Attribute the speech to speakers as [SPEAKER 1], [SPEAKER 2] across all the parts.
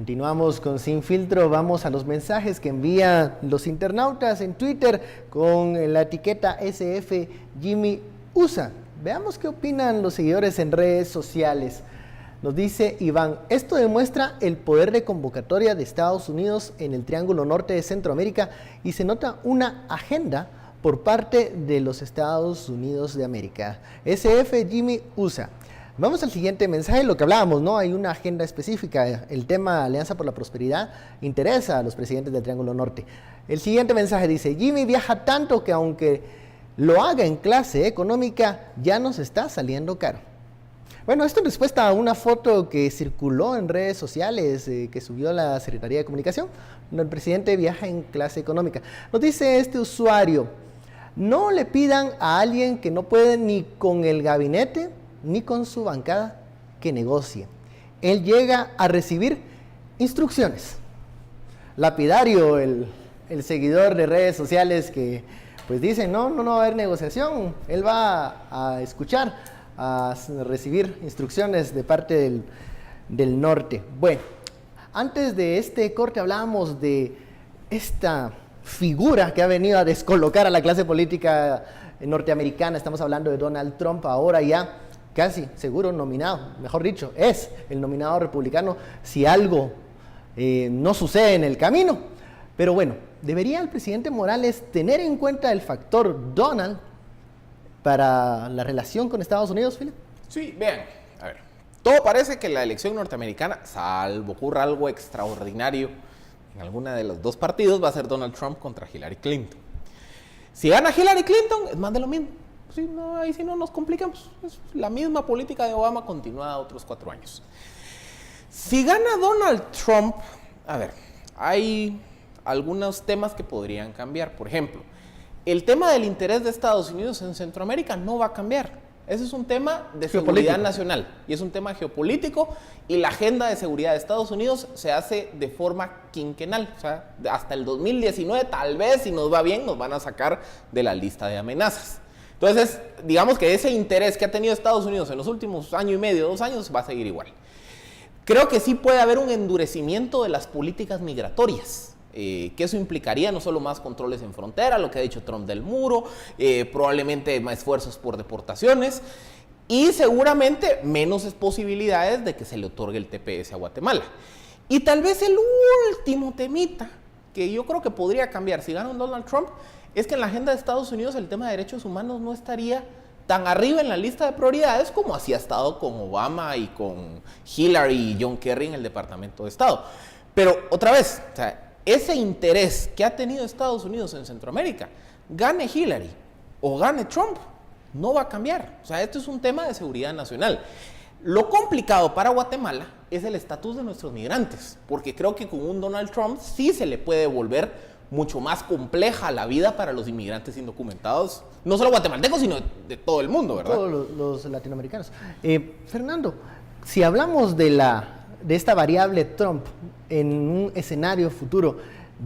[SPEAKER 1] Continuamos con Sin Filtro, vamos a los mensajes que envían los internautas en Twitter con la etiqueta SF Jimmy USA. Veamos qué opinan los seguidores en redes sociales. Nos dice Iván, esto demuestra el poder de convocatoria de Estados Unidos en el Triángulo Norte de Centroamérica y se nota una agenda por parte de los Estados Unidos de América. SF Jimmy USA. Vamos al siguiente mensaje, lo que hablábamos, ¿no? Hay una agenda específica, el tema Alianza por la Prosperidad interesa a los presidentes del Triángulo Norte. El siguiente mensaje dice, Jimmy viaja tanto que aunque lo haga en clase económica, ya nos está saliendo caro. Bueno, esto en respuesta a una foto que circuló en redes sociales, que subió la Secretaría de Comunicación, donde el presidente viaja en clase económica. Nos dice este usuario, no le pidan a alguien que no puede ni con el gabinete, ni con su bancada que negocie. Él llega a recibir instrucciones. Lapidario, el seguidor de redes sociales que pues dice, no va a haber negociación, él va a escuchar, a recibir instrucciones de parte del norte. Bueno, antes de este corte hablábamos de esta figura que ha venido a descolocar a la clase política norteamericana. Estamos hablando de Donald Trump, ahora ya casi seguro nominado, mejor dicho, es el nominado republicano si algo no sucede en el camino. Pero bueno, ¿debería el presidente Morales tener en cuenta el factor Donald para la relación con Estados Unidos, Philip?
[SPEAKER 2] Sí, vean, a ver, todo parece que la elección norteamericana, salvo ocurra algo extraordinario en alguna de los dos partidos, va a ser Donald Trump contra Hillary Clinton. Si gana Hillary Clinton, es más de lo mismo. Sí, no, ahí sí no nos complicamos. Es la misma política de Obama continuada otros 4 años. Si gana Donald Trump, a ver, hay algunos temas que podrían cambiar. Por ejemplo, el tema del interés de Estados Unidos en Centroamérica no va a cambiar. Ese es un tema de seguridad nacional y es un tema geopolítico, y la agenda de seguridad de Estados Unidos se hace de forma quinquenal. O sea, hasta el 2019 tal vez, si nos va bien, nos van a sacar de la lista de amenazas. Entonces, digamos que ese interés que ha tenido Estados Unidos en los últimos año y medio, 2 años, va a seguir igual. Creo que sí puede haber un endurecimiento de las políticas migratorias, que eso implicaría no solo más controles en frontera, lo que ha dicho Trump del muro, probablemente más esfuerzos por deportaciones y seguramente menos posibilidades de que se le otorgue el TPS a Guatemala. Y tal vez el último temita que yo creo que podría cambiar si gana un Donald Trump es que en la agenda de Estados Unidos el tema de derechos humanos no estaría tan arriba en la lista de prioridades como así ha estado con Obama y con Hillary y John Kerry en el Departamento de Estado. Pero otra vez, o sea, ese interés que ha tenido Estados Unidos en Centroamérica, gane Hillary o gane Trump, no va a cambiar. O sea, esto es un tema de seguridad nacional. Lo complicado para Guatemala es el estatus de nuestros migrantes, porque creo que con un Donald Trump sí se le puede volver mucho más compleja la vida para los inmigrantes indocumentados, no solo guatemaltecos, sino de todo el mundo, ¿verdad?
[SPEAKER 1] Todos los latinoamericanos. Fernando, si hablamos de esta variable Trump en un escenario futuro,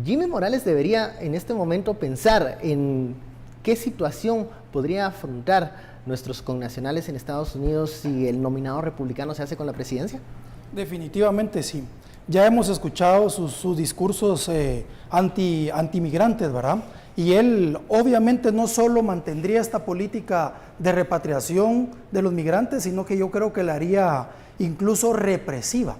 [SPEAKER 1] Jimmy Morales debería en este momento pensar en qué situación podría afrontar nuestros connacionales en Estados Unidos si el nominado republicano se hace con la presidencia.
[SPEAKER 3] Definitivamente sí. Ya hemos escuchado sus discursos antimigrantes, ¿verdad? Y él obviamente no solo mantendría esta política de repatriación de los migrantes, sino que yo creo que la haría incluso represiva.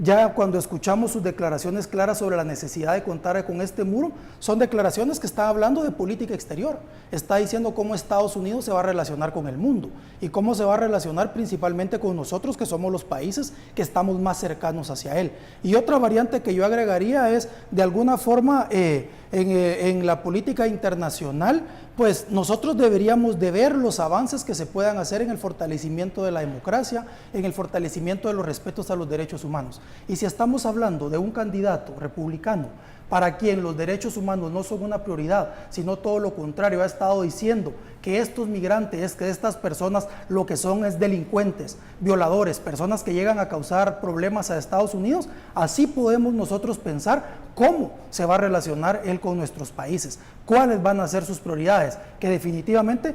[SPEAKER 3] Ya cuando escuchamos sus declaraciones claras sobre la necesidad de contar con este muro, son declaraciones que está hablando de política exterior. Está diciendo cómo Estados Unidos se va a relacionar con el mundo y cómo se va a relacionar principalmente con nosotros, que somos los países que estamos más cercanos hacia él. Y otra variante que yo agregaría es, de alguna forma, en la política internacional, pues nosotros deberíamos de ver los avances que se puedan hacer en el fortalecimiento de la democracia, en el fortalecimiento de los respetos a los derechos humanos. Y si estamos hablando de un candidato republicano para quien los derechos humanos no son una prioridad, sino todo lo contrario, ha estado diciendo que estos migrantes, que estas personas lo que son es delincuentes, violadores, personas que llegan a causar problemas a Estados Unidos, así podemos nosotros pensar cómo se va a relacionar él con nuestros países, cuáles van a ser sus prioridades, que definitivamente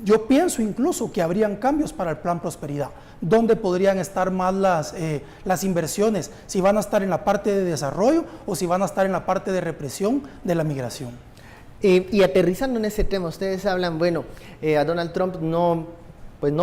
[SPEAKER 3] Yo pienso incluso que habrían cambios para el plan Prosperidad. ¿Dónde podrían estar más las inversiones? Si van a estar en la parte de desarrollo o si van a estar en la parte de represión de la migración.
[SPEAKER 1] Y aterrizando en ese tema, ustedes hablan, bueno, a Donald Trump no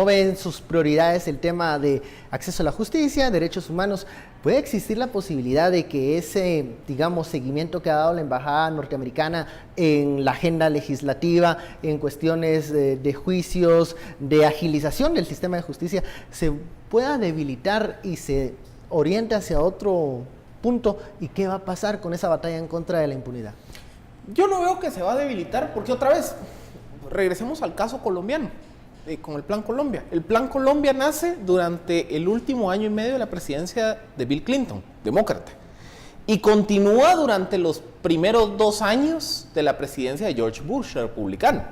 [SPEAKER 1] ve en sus prioridades el tema de acceso a la justicia, derechos humanos. ¿Puede existir la posibilidad de que ese, digamos, seguimiento que ha dado la embajada norteamericana en la agenda legislativa, en cuestiones de juicios, de agilización del sistema de justicia, se pueda debilitar y se oriente hacia otro punto? ¿Y qué va a pasar con esa batalla en contra de la impunidad?
[SPEAKER 2] Yo no veo que se va a debilitar, porque otra vez, regresemos al caso colombiano, con el Plan Colombia. El Plan Colombia nace durante el último año y medio de la presidencia de Bill Clinton, demócrata, y continúa durante los primeros 2 años de la presidencia de George Bush, republicano.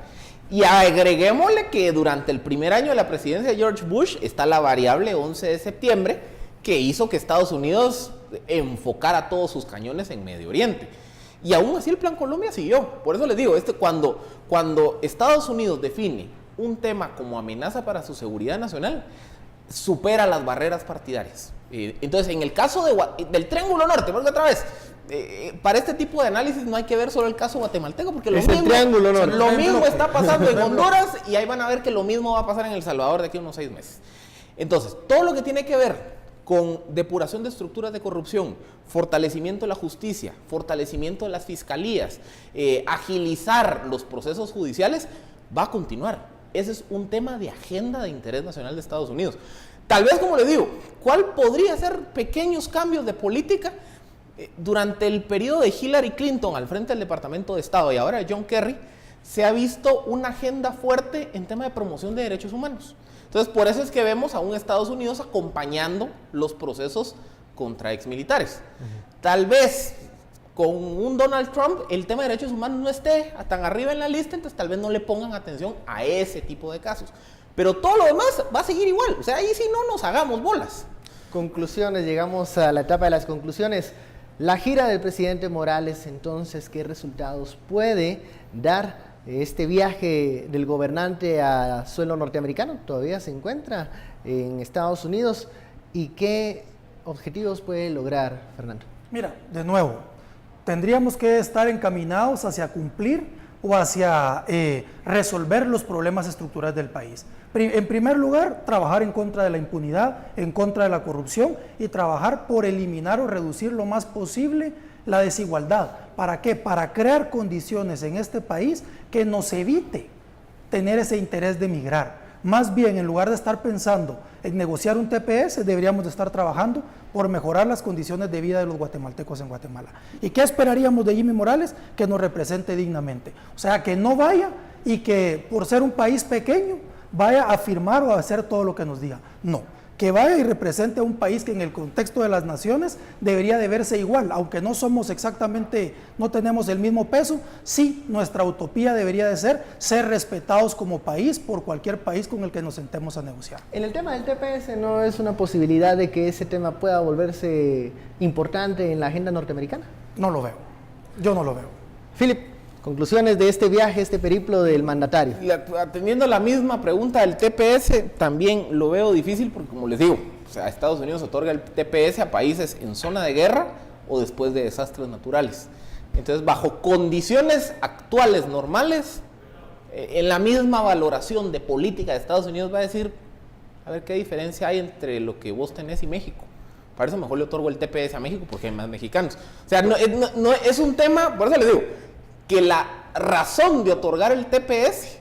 [SPEAKER 2] Y agreguémosle que durante el primer año de la presidencia de George Bush está la variable 11 de septiembre, que hizo que Estados Unidos enfocara todos sus cañones en Medio Oriente. Y aún así el Plan Colombia siguió. Por eso les digo, cuando Estados Unidos define un tema como amenaza para su seguridad nacional, supera las barreras partidarias. Entonces, en el caso del Triángulo Norte, porque otra vez, para este tipo de análisis no hay que ver solo el caso guatemalteco, porque lo mismo está pasando en Honduras, y ahí van a ver que lo mismo va a pasar en El Salvador de aquí a unos 6 meses. Entonces, todo lo que tiene que ver con depuración de estructuras de corrupción, fortalecimiento de la justicia, fortalecimiento de las fiscalías, agilizar los procesos judiciales, va a continuar. Ese es un tema de agenda de interés nacional de Estados Unidos. Tal vez, como les digo, ¿cuál podría ser pequeños cambios de política? Durante el periodo de Hillary Clinton al frente del Departamento de Estado y ahora de John Kerry, se ha visto una agenda fuerte en tema de promoción de derechos humanos. Entonces, por eso es que vemos a un Estados Unidos acompañando los procesos contra exmilitares. Tal vez con un Donald Trump el tema de derechos humanos no esté tan arriba en la lista, entonces tal vez no le pongan atención a ese tipo de casos. Pero todo lo demás va a seguir igual. O sea, ahí sí no nos hagamos bolas.
[SPEAKER 1] Conclusiones, llegamos a la etapa de las conclusiones. La gira del presidente Morales, entonces, ¿qué resultados puede dar este viaje del gobernante a suelo norteamericano? Todavía se encuentra en Estados Unidos. ¿Y qué objetivos puede lograr, Fernando?
[SPEAKER 3] Mira, de nuevo, tendríamos que estar encaminados hacia cumplir o hacia resolver los problemas estructurales del país. En primer lugar, trabajar en contra de la impunidad, en contra de la corrupción y trabajar por eliminar o reducir lo más posible la desigualdad. ¿Para qué? Para crear condiciones en este país que nos evite tener ese interés de migrar. Más bien, en lugar de estar pensando en negociar un TPS, deberíamos de estar trabajando por mejorar las condiciones de vida de los guatemaltecos en Guatemala. ¿Y qué esperaríamos de Jimmy Morales? Que nos represente dignamente. O sea, que no vaya y que por ser un país pequeño vaya a firmar o a hacer todo lo que nos diga. No, que vaya y represente a un país que en el contexto de las naciones debería de verse igual, aunque no somos exactamente, no tenemos el mismo peso, sí, nuestra utopía debería de ser respetados como país por cualquier país con el que nos sentemos a negociar.
[SPEAKER 1] En el tema del TPS, ¿no es una posibilidad de que ese tema pueda volverse importante en la agenda norteamericana?
[SPEAKER 3] No lo veo, yo no lo veo.
[SPEAKER 1] Philip, conclusiones de este viaje, este periplo del mandatario.
[SPEAKER 2] Atendiendo la misma pregunta del TPS, también lo veo difícil porque, como les digo, o sea, Estados Unidos otorga el TPS a países en zona de guerra o después de desastres naturales. Entonces, bajo condiciones actuales, normales, en la misma valoración de política de Estados Unidos va a decir, a ver qué diferencia hay entre lo que vos tenés y México. Para eso mejor le otorgo el TPS a México porque hay más mexicanos. O sea, no es un tema, por eso les digo, que la razón de otorgar el TPS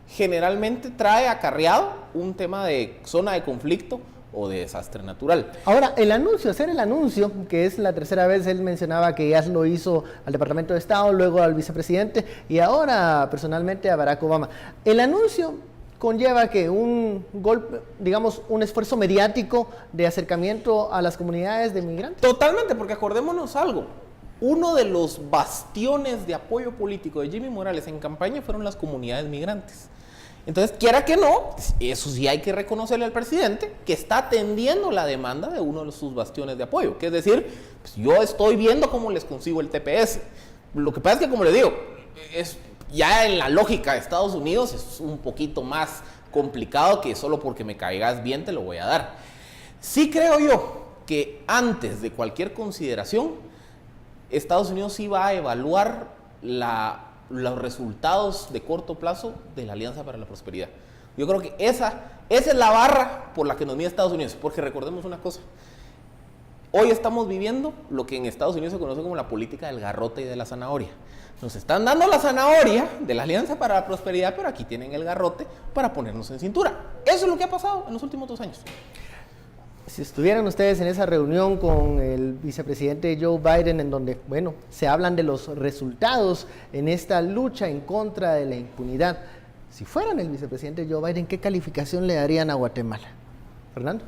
[SPEAKER 2] generalmente trae acarreado un tema de zona de conflicto o de desastre natural.
[SPEAKER 1] Ahora, hacer el anuncio, que es la tercera vez, él mencionaba que ya lo hizo al Departamento de Estado, luego al vicepresidente y ahora personalmente a Barack Obama. El anuncio conlleva que un golpe, digamos, un esfuerzo mediático de acercamiento a las comunidades de migrantes.
[SPEAKER 2] Totalmente, porque acordémonos algo. Uno de los bastiones de apoyo político de Jimmy Morales en campaña fueron las comunidades migrantes. Entonces, quiera que no, eso sí hay que reconocerle al presidente que está atendiendo la demanda de uno de sus bastiones de apoyo, que es decir, pues yo estoy viendo cómo les consigo el TPS. Lo que pasa es que, como le digo, ya en la lógica de Estados Unidos es un poquito más complicado que solo porque me caigas bien te lo voy a dar. Sí creo yo que antes de cualquier consideración, Estados Unidos iba a evaluar los resultados de corto plazo de la Alianza para la Prosperidad. Yo creo que esa es la barra por la que nos mide Estados Unidos, porque recordemos una cosa. Hoy estamos viviendo lo que en Estados Unidos se conoce como la política del garrote y de la zanahoria. Nos están dando la zanahoria de la Alianza para la Prosperidad, pero aquí tienen el garrote para ponernos en cintura. Eso es lo que ha pasado en los últimos 2 años.
[SPEAKER 1] Si estuvieran ustedes en esa reunión con el vicepresidente Joe Biden, en donde, bueno, se hablan de los resultados en esta lucha en contra de la impunidad, si fueran el vicepresidente Joe Biden, ¿qué calificación le darían a Guatemala? Fernando.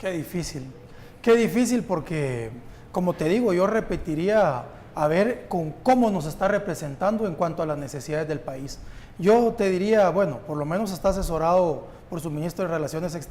[SPEAKER 3] Qué difícil porque, como te digo, yo repetiría a ver con cómo nos está representando en cuanto a las necesidades del país. Yo te diría, bueno, por lo menos está asesorado por su ministro de Relaciones Exteriores.